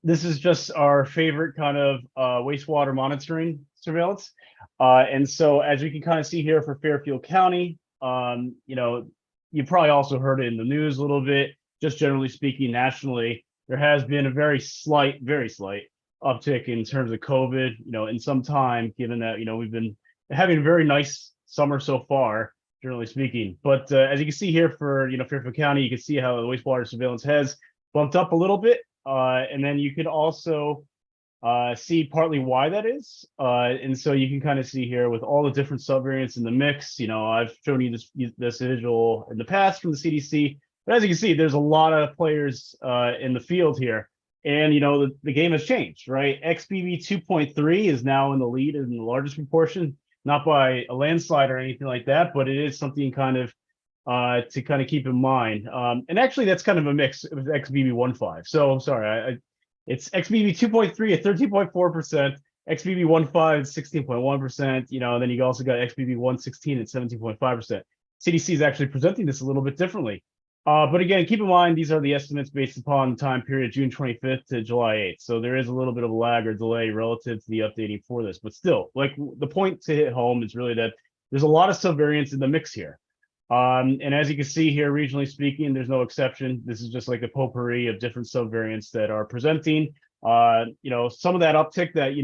This is just our favorite kind of wastewater monitoring surveillance. And so as you can kind of see here for Fairfield County, you probably also heard it in the news a little bit, just generally speaking, nationally, there has been a very slight uptick in terms of COVID, in some time, given that, we've been having a very nice summer so far, generally speaking. But as you can see here for, Fairfield County, you can see how the wastewater surveillance has bumped up a little bit. And then you could also see partly why that is. And so you can kind of see here with all the different subvariants in the mix. I've shown you this visual in the past from the CDC, but as you can see, there's a lot of players in the field here. And the game has changed, right? XBB 2.3 is now in the lead in the largest proportion, not by a landslide or anything like that, but it is something kind of to kind of keep in mind. And actually, that's kind of a mix with XBB 1.5. So sorry, it's XBB 2.3 at 13.4%, XBB 1.5 at 16.1%. Then you also got XBB 1.16 at 17.5%. CDC is actually presenting this a little bit differently. But again, keep in mind, these are the estimates based upon the time period June 25th to July 8th. So there is a little bit of a lag or delay relative to the updating for this. But still, like the point to hit home is really that there's a lot of subvariants in the mix here. And as you can see here, regionally speaking, there's no exception. This is just like a potpourri of different subvariants that are presenting. Some of that uptick that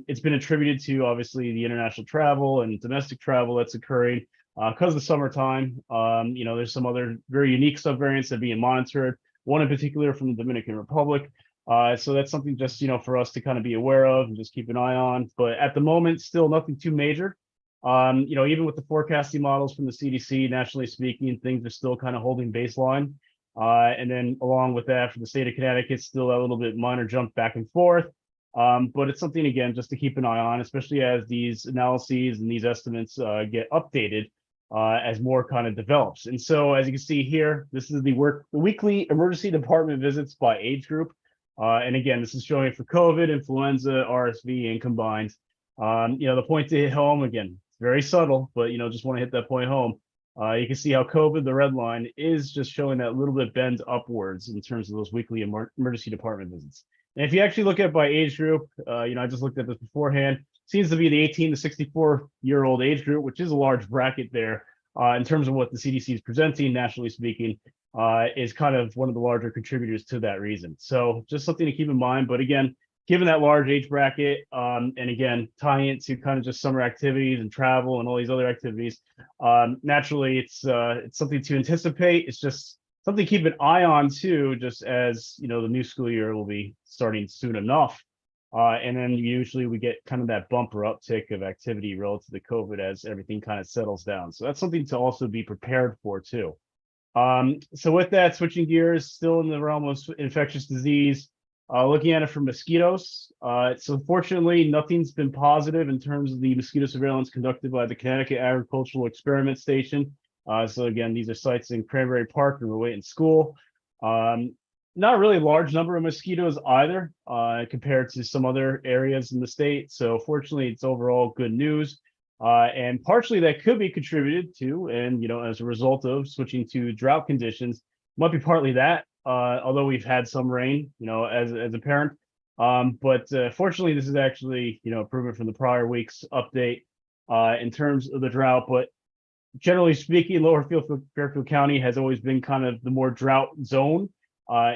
it's been attributed to obviously the international travel and domestic travel that's occurring because of the summertime. There's some other very unique subvariants that are being monitored. One in particular from the Dominican Republic. So that's something just for us to kind of be aware of and just keep an eye on. But at the moment, still nothing too major. Even with the forecasting models from the CDC, nationally speaking, things are still kind of holding baseline. And then along with that, for the state of Connecticut, still a little bit minor jump back and forth. But it's something, again, just to keep an eye on, especially as these analyses and these estimates get updated as more kind of develops. And so as you can see here, this is the weekly emergency department visits by age group. And again, this is showing it for COVID, influenza, RSV, and combined. The point to hit home, again, very subtle, but just want to hit that point home. You can see how COVID, the red line, is just showing that little bit bend upwards in terms of those weekly emergency department visits. And if you actually look at by age group, I just looked at this beforehand, seems to be the 18 to 64-year-old age group, which is a large bracket there in terms of what the CDC is presenting, nationally speaking, is kind of one of the larger contributors to that reason. So just something to keep in mind. But again, given that large age bracket, and again, tying it to kind of just summer activities and travel and all these other activities, naturally, it's something to anticipate. It's just something to keep an eye on too, just as the new school year will be starting soon enough. And then usually we get kind of that bumper uptick of activity relative to COVID as everything kind of settles down. So that's something to also be prepared for too. So with that, switching gears, still in the realm of infectious disease, looking at it for mosquitoes. So fortunately, nothing's been positive in terms of the mosquito surveillance conducted by the Connecticut Agricultural Experiment Station. So again, these are sites in Cranberry Park and Rowayton School. Not really a large number of mosquitoes either, compared to some other areas in the state. So fortunately, it's overall good news. And partially that could be contributed to, and as a result of switching to drought conditions, might be partly that. Although we've had some rain, as a parent. But fortunately, this is actually, improvement from the prior week's update in terms of the drought. But generally speaking, Lower Fairfield County has always been kind of the more drought zone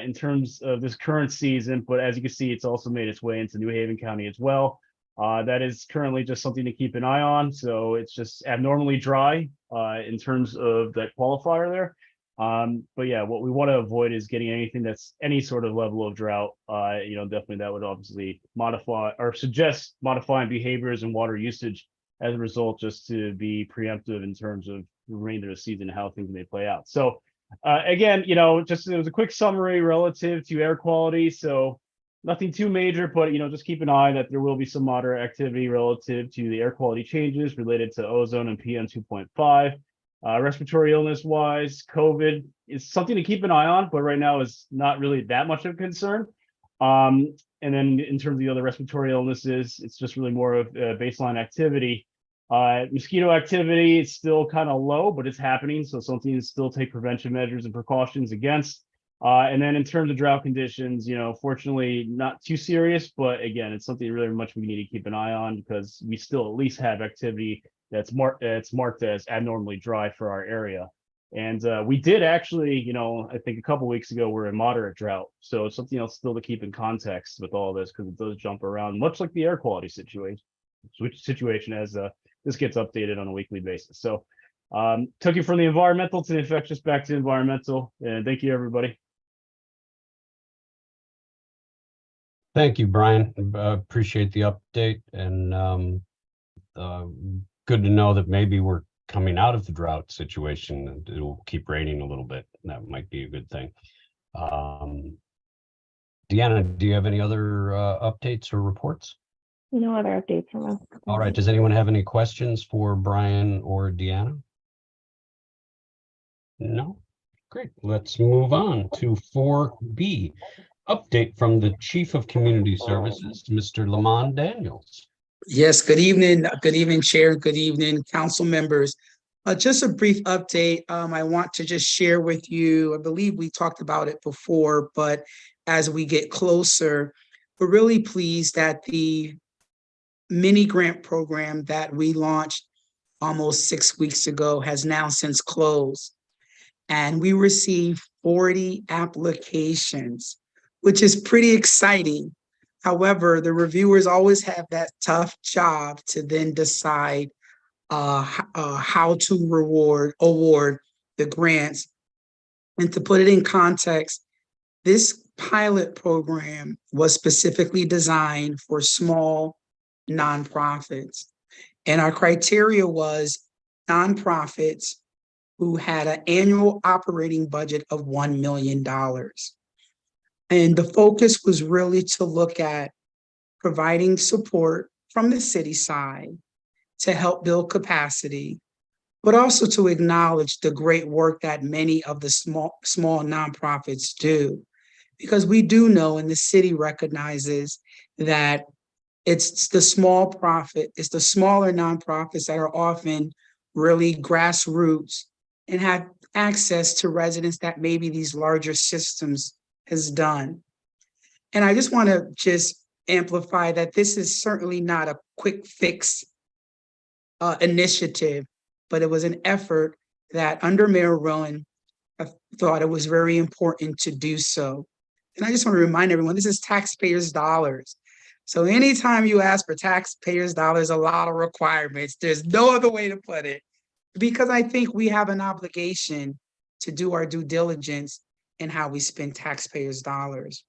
in terms of this current season. But as you can see, it's also made its way into New Haven County as well. That is currently just something to keep an eye on. So it's just abnormally dry in terms of that qualifier there. But yeah, what we want to avoid is getting anything that's any sort of level of drought. Definitely that would obviously modify or suggest modifying behaviors and water usage as a result, just to be preemptive in terms of the remainder of the season, how things may play out. So again, just it was a quick summary relative to air quality. So nothing too major, but just keep an eye that there will be some moderate activity relative to the air quality changes related to ozone and PM 2.5. Respiratory illness wise, COVID is something to keep an eye on, but right now is not really that much of a concern. And then in terms of the other respiratory illnesses, it's just really more of baseline activity. Mosquito activity is still kind of low, but it's happening. So something to still take prevention measures and precautions against. And then in terms of drought conditions, fortunately not too serious, but again, it's something really much we need to keep an eye on because we still at least have activity that's marked as abnormally dry for our area. And we did actually, I think a couple weeks ago, we're in moderate drought. So it's something else still to keep in context with all this because it does jump around, much like the air quality situation as this gets updated on a weekly basis. So took you from the environmental to the infectious back to environmental. And thank you, everybody. Thank you, Brian. Appreciate the update, and good to know that maybe we're coming out of the drought situation and it'll keep raining a little bit. That might be a good thing. Deanna, do you have any other updates or reports? No other updates from us. All right. Does anyone have any questions for Brian or Deanna? No? Great. Let's move on to 4B. Update from the Chief of Community Services, Mr. Lamont Daniels. Yes, good evening. Good evening, Chair. Good evening, council members. Just a brief update. I want to just share with you, I believe we talked about it before, but as we get closer, we're really pleased that the mini grant program that we launched almost 6 weeks ago has now since closed. And we received 40 applications, which is pretty exciting. However, the reviewers always have that tough job to then decide how to award the grants. And to put it in context, this pilot program was specifically designed for small nonprofits. And our criteria was nonprofits who had an annual operating budget of $1 million. And the focus was really to look at providing support from the city side to help build capacity, but also to acknowledge the great work that many of the small nonprofits do. Because we do know, and the city recognizes, that it's the smaller nonprofits that are often really grassroots and have access to residents that maybe these larger systems has done. And I just want to amplify that this is certainly not a quick fix initiative, but it was an effort that under Mayor Rowan, I thought it was very important to do so. And I just want to remind everyone, this is taxpayers' dollars. So anytime you ask for taxpayers' dollars, a lot of requirements. There's no other way to put it, because I think we have an obligation to do our due diligence in how we spend taxpayers' dollars.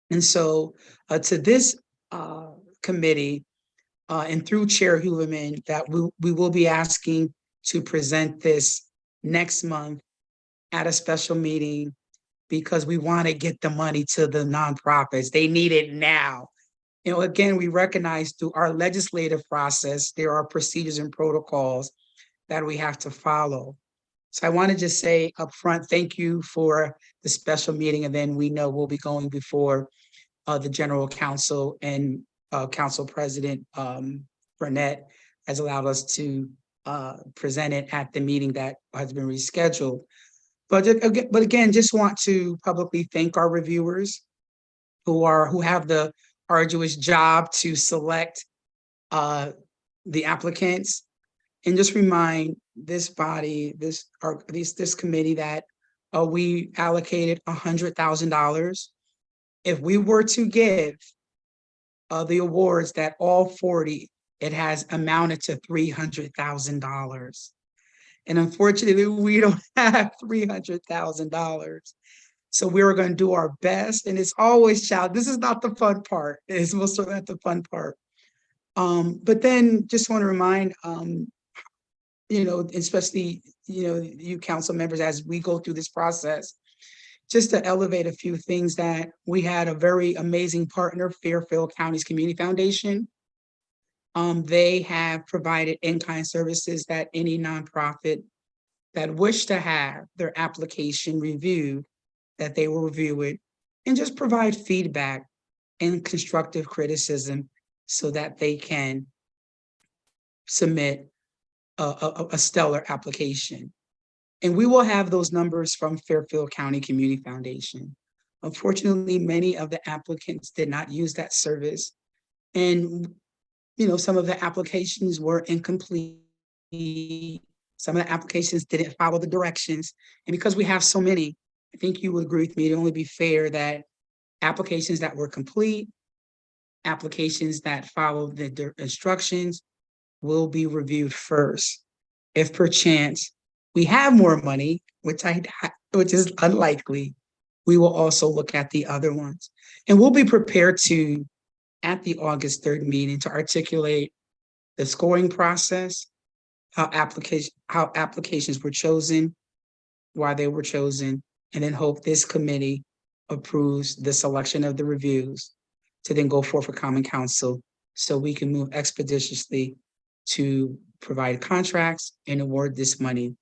And so to this committee, and through Chair Huberman, that we will be asking to present this next month at a special meeting, because we want to get the money to the nonprofits. They need it now. Again, we recognize through our legislative process, there are procedures and protocols that we have to follow. So I want to just say up front, thank you for the special meeting. And then we know we'll be going before the General Counsel, and Council President Burnett has allowed us to present it at the meeting that has been rescheduled. But again, just want to publicly thank our reviewers who have the arduous job to select the applicants, and just remind this body, this committee, that we allocated $100,000. If we were to give the awards, that all 40, it has amounted to $300,000. And unfortunately, we don't have $300,000. So we were going to do our best. And it's always challenging. This is not the fun part. It's most of not the fun part. But then just want to remind, especially, you council members, as we go through this process, just to elevate a few things, that we had a very amazing partner, Fairfield County's Community Foundation. They have provided in-kind services that any nonprofit that wish to have their application reviewed, that they will review it and just provide feedback and constructive criticism so that they can submit a stellar application. And we will have those numbers from Fairfield County Community Foundation. Unfortunately, many of the applicants did not use that service. And, some of the applications were incomplete. Some of the applications didn't follow the directions. And because we have so many, I think you would agree with me, it'd only be fair that applications that were complete, applications that follow the instructions will be reviewed first. If perchance we have more money, which is unlikely, we will also look at the other ones. And we'll be prepared to, at the August 3rd meeting, to articulate the scoring process, how applications were chosen, why they were chosen, and then hope this committee approves the selection of the reviews to then go forth for Common Council so we can move expeditiously to provide contracts and award this money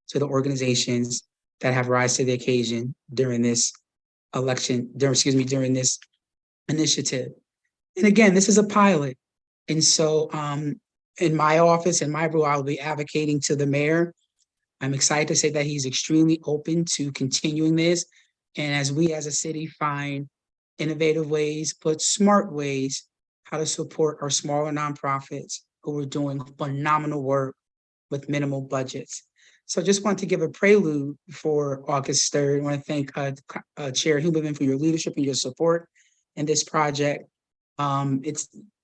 to the organizations that have rise to the occasion during this during this initiative. And again, this is a pilot. And so in my office, in my role, I'll be advocating to the mayor. I'm excited to say that he's extremely open to continuing this. And as we as a city find innovative ways, but smart ways, how to support our smaller nonprofits who are doing phenomenal work with minimal budgets. So I just want to give a prelude for August 3rd. I want to thank Chair Huberman for your leadership and your support in this project. And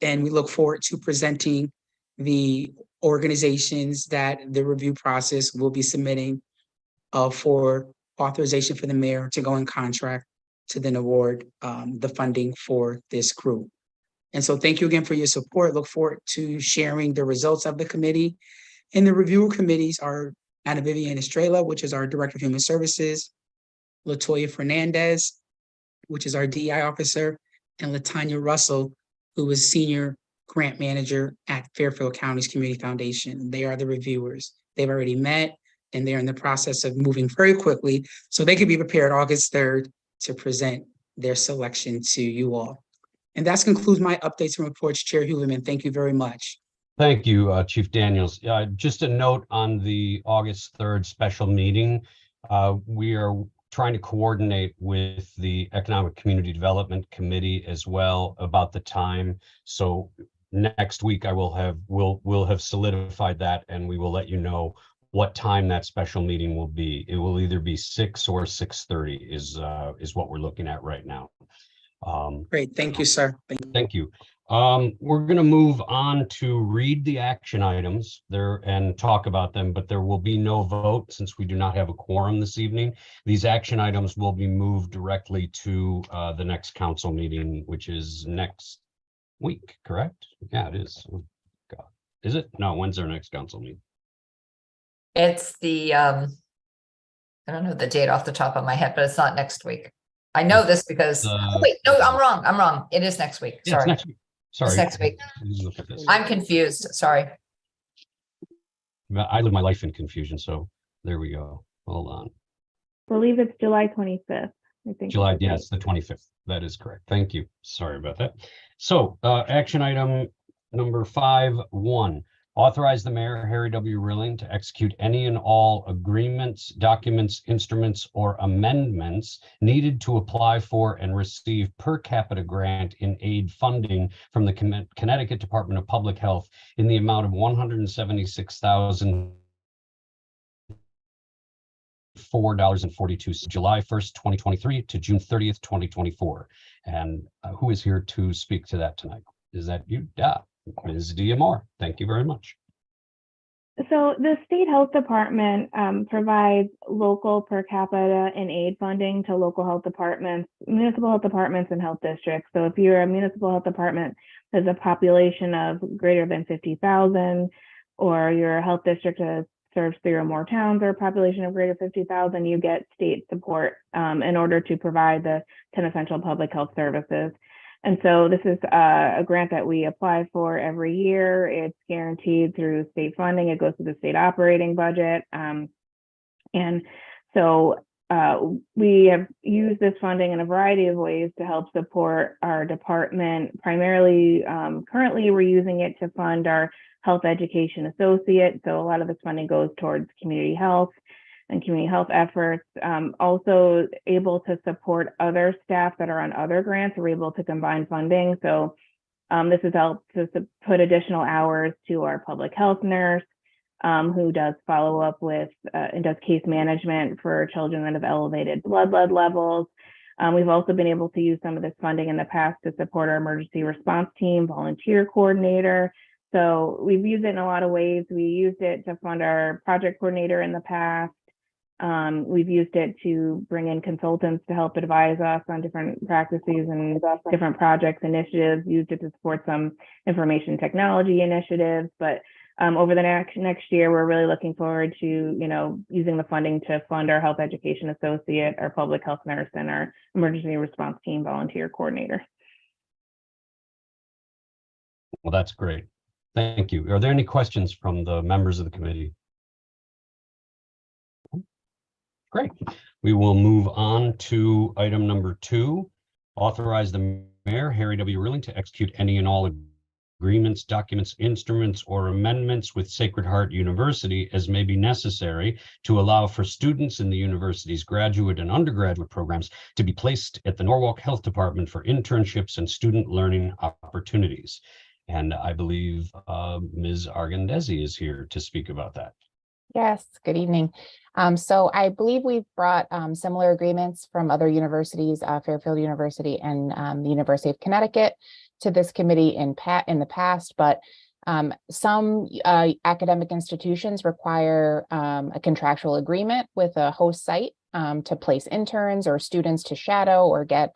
we look forward to presenting the organizations that the review process will be submitting for authorization for the mayor to go in contract to then award the funding for this group. And so thank you again for your support. Look forward to sharing the results of the committee. And the review committees are Ana Vivian Estrella, which is our Director of Human Services, Latoya Fernandez, which is our DEI officer, and Latanya Russell, who is Senior Grant Manager at Fairfield County's Community Foundation. They are the reviewers. They've already met, and they're in the process of moving very quickly, so they could be prepared August 3rd to present their selection to you all. And that concludes my updates and reports, Chair Huberman. Thank you very much. Thank you, Chief Daniels. Just a note on the August 3rd special meeting. We are trying to coordinate with the Economic Community Development Committee as well about the time. So next week we'll have solidified that, and we will let you know what time that special meeting will be. It will either be 6 or 6:30 is what we're looking at right now. Great, thank you, sir. Thank you. We're going to move on to read the action items there and talk about them, but there will be no vote since we do not have a quorum this evening. These action items will be moved directly to the next council meeting, which is next week, correct? Yeah, it is. Oh, God. Is it? No, when's our next council meeting? It's the, I don't know the date off the top of my head, but it's not next week. I know this because, oh, wait, no, I'm wrong. It is next week. Yeah, Sorry. it's next week. Sorry. It's next week. Look at this. I'm confused. Sorry. I live my life in confusion, so there we go. Hold on. I believe it's July 25th. I think. July, yes, the 25th. That is correct. Thank you. Sorry about that. So action item number 5.1. Authorize the mayor, Harry W. Rilling, to execute any and all agreements, documents, instruments, or amendments needed to apply for and receive per capita grant in aid funding from the Connecticut Department of Public Health in the amount of $176,004.42, July 1st, 2023 to June 30th, 2024. And who is here to speak to that tonight? Is that you? Yeah. Ms. Diamore, thank you very much. So the state health department provides local per capita and aid funding to local health departments, municipal health departments, and health districts. So if you're a municipal health department that has a population of greater than 50,000, or your health district that serves 3 or more towns or a population of greater 50,000, you get state support in order to provide the 10 essential public health services. And so this is a grant that we apply for every year. It's guaranteed through state funding. It goes to the state operating budget. And so we have used this funding in a variety of ways to help support our department. Primarily, currently, we're using it to fund our health education associate. So a lot of this funding goes towards community health. and community health efforts. Also able to support other staff that are on other grants. We're able to combine funding. So this has helped to put additional hours to our public health nurse, who does follow up with and does case management for children that have elevated blood lead levels. We've also been able to use some of this funding in the past to support our emergency response team, volunteer coordinator. So we've used it in a lot of ways. We used it to fund our project coordinator in the past. We've used it to bring in consultants to help advise us on different practices and different projects, initiatives, used it to support some information technology initiatives. But over the next year, we're really looking forward to, using the funding to fund our health education associate, our public health nurse, and our emergency response team volunteer coordinator. Well, that's great. Thank you. Are there any questions from the members of the committee? Great. We will move on to item number 2. Authorize the mayor, Harry W. Ruling, to execute any and all agreements, documents, instruments, or amendments with Sacred Heart University as may be necessary to allow for students in the university's graduate and undergraduate programs to be placed at the Norwalk Health Department for internships and student learning opportunities. And I believe Ms. Argandesi is here to speak about that. Yes, good evening. So I believe we've brought similar agreements from other universities, Fairfield University and the University of Connecticut, to this committee in the past, but some academic institutions require a contractual agreement with a host site to place interns or students to shadow or get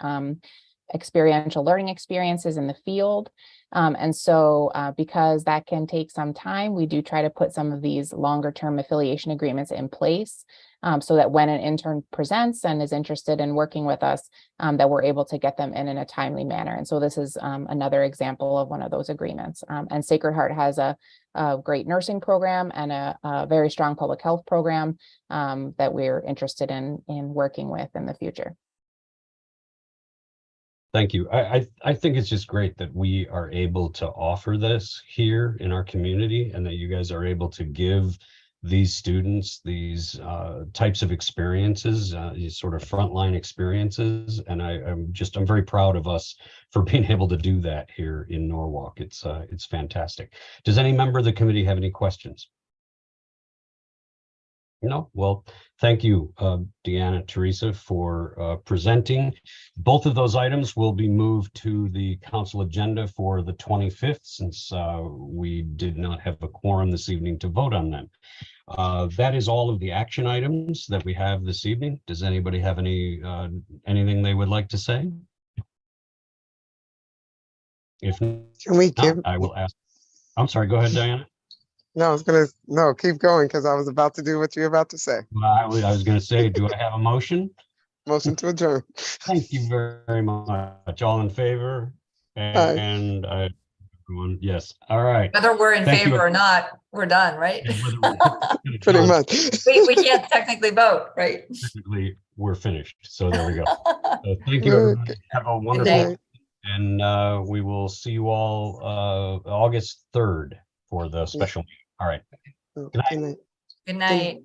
experiential learning experiences in the field. And so because that can take some time, we do try to put some of these longer term affiliation agreements in place so that when an intern presents and is interested in working with us, that we're able to get them in a timely manner. And so this is another example of one of those agreements. And Sacred Heart has a great nursing program and a very strong public health program that we're interested in working with in the future. Thank you. I think it's just great that we are able to offer this here in our community and that you guys are able to give these students these types of experiences, these sort of frontline experiences. And I'm very proud of us for being able to do that here in Norwalk. It's fantastic. Does any member of the committee have any questions? No? Well, thank you, Deanna, Teresa, for presenting. Both of those items will be moved to the council agenda for the 25th, since we did not have a quorum this evening to vote on them. That is all of the action items that we have this evening. Does anybody have anything they would like to say? If Can we give? not, I will ask. I'm sorry, go ahead, Diana. No, I was gonna, no, keep going because I was about to do what you're about to say. Well, I was going to say, do I have a motion? Motion to adjourn. Thank you very much. All in favor? Aye. And everyone, yes. All right. Whether we're in Thank you. favor or not, we're done, right? Pretty much. We can't technically vote, right? Technically, we're finished. So there we go. So thank you, Good. everybody. Have a wonderful day. day. And we will see you all August 3rd for the special meeting. All right. Good night. night. Good night.